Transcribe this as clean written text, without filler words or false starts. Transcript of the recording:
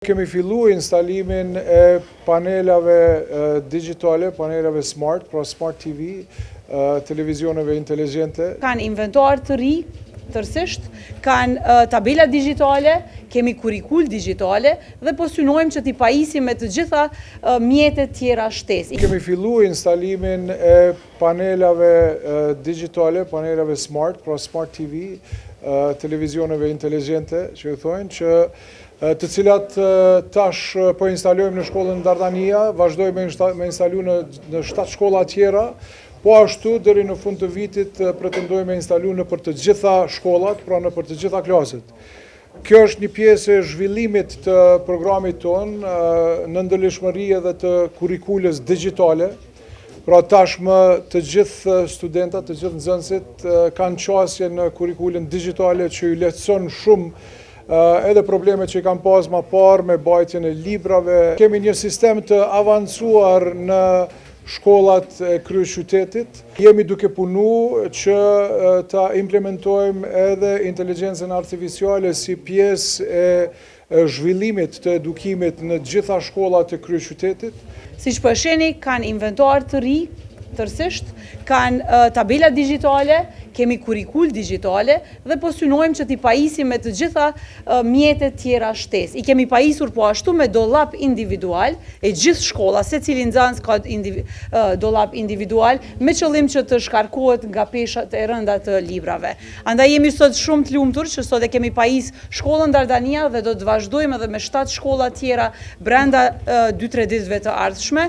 Kemi fillu instalimin e panelave digitale, panelave smart, pra smart TV, televizioneve inteligjente. Kanë inventar të ri, tërësisht, kanë tabela digitale, kemi kurikull digitale dhe po synojmë që t'i pajisim me të gjitha mjetet tjera shtesë. Kemi fillu instalimin e panelave digitale, panelave smart, pra smart TV, televizioneve inteligjente, që ju thojnë, që të cilat tash po instalojmë në shkollën Dardania, vazhdojmë me instalu në 7 shkolla tjera, po ashtu deri në fund të vitit pretendojmë me instalu në për të gjitha shkollat, pra në për të gjitha klaset. Kjo është një pjesë e zhvillimit të programit tonë në ndërlishmëri edhe të kurikulës digitale. Pra tashmë të gjithë studentat, të gjithë nxënësit kanë qasje në kurikulën digitale që ju lehtëson shumë edhe problemet që i kam pas ma parë me bajtjen e librave. Kemi një sistem të avancuar në shkollat e kryeqytetit. Jemi duke punu që ta implementojmë edhe inteligjencën artificiale si pjesë e zhvillimit të edukimit në gjitha shkollat e kryeqytetit. Siç po e shihni, kanë inventar të ri, tërësisht, kanë tabela digitale, kemi kurikull digitale dhe po synojmë që t'i pajisim me të gjitha mjetet tjera shtesë. I kemi pajisur po ashtu me dollap individual, e gjithë shkolla, secili nxënës ka dollap individual, me qëllim që të shkarkohet nga peshat e rënda të librave. Andaj jemi sot shumë të lumtur që sot e kemi pajis shkollën Dardania dhe do të vazhdojmë edhe me 7 shkolla tjera brenda 2-3 ditëve të ardhshme.